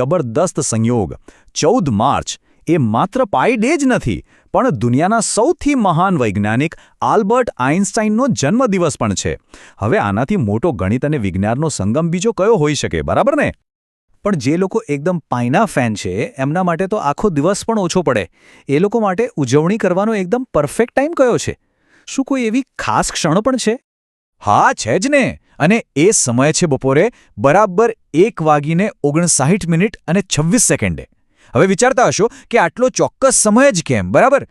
જબરદસ્ત સંયોગ 14 માર્ચ એ માત્ર પાઈ ડે જ નથી, પણ દુનિયાના સૌથી મહાન વૈજ્ઞાનિક આલ્બર્ટ આઇન્સ્ટાઈનનો જન્મદિવસ પણ છે. હવે આનાથી મોટો ગણિત અને વિજ્ઞાનનો સંગમ બીજો કયો હોઈ શકે, બરાબર ને? પણ જે લોકો એકદમ પાઈના ફેન છે એમના માટે તો આખો દિવસ પણ ઓછો પડે. એ લોકો માટે ઉજવણી કરવાનો એકદમ પરફેક્ટ ટાઈમ કયો છે? શું કોઈ એવી ખાસ ક્ષણ પણ છે? હા, છે જ ને. અને એ સમય છે બપોરે બરાબર 1:59:26. હવે વિચારતા હશો કે આટલો ચોક્કસ સમય જ કેમ, બરાબર?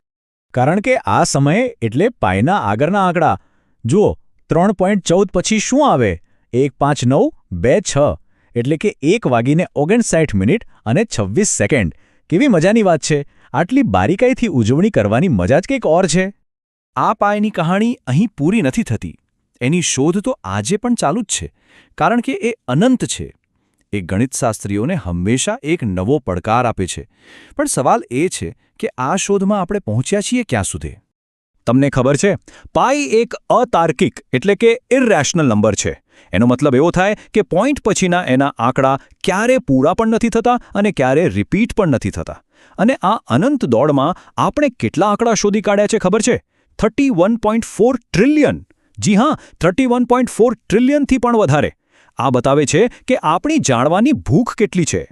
કારણ કે આ સમય એટલે પાઈના આગળના આંકડા. જુઓ, 3.14 પછી શું આવે? 1:59:26. એટલે કે 1:59:26. કેવી મજાની વાત છે! આટલી બારીકાઈથી ઉજવણી કરવાની મજા જ કંઈક ઓર છે. આ પાયની કહાણી અહીં પૂરી નથી થતી. એની શોધ તો આજે પણ ચાલુ જ છે, કારણ કે એ અનંત છે. એ ગણિતશાસ્ત્રીઓને હંમેશા એક નવો પડકાર આપે છે. પણ સવાલ એ છે કે આ શોધમાં આપણે પહોંચ્યા છીએ ક્યાં સુધી? તમને ખબર છે, પાઈ એક અતાર્કિક એટલે કે ઇરરેશનલ નંબર છે. એનો મતલબ એવો થાય કે પોઈન્ટ પછીના એના આંકડા ક્યારે પૂરા પણ નથી થતા અને ક્યારે રિપીટ પણ નથી થતા. અને આ અનંત દોડમાં આપણે કેટલા આંકડા શોધી કાઢ્યા છે ખબર છે? 31.4 ટ્રિલિયન. જી હા, 31.4 ટ્રિલિયનથી પણ વધારે. આ બતાવે છે કે આપણી જાણવાની ભૂખ કેટલી છે.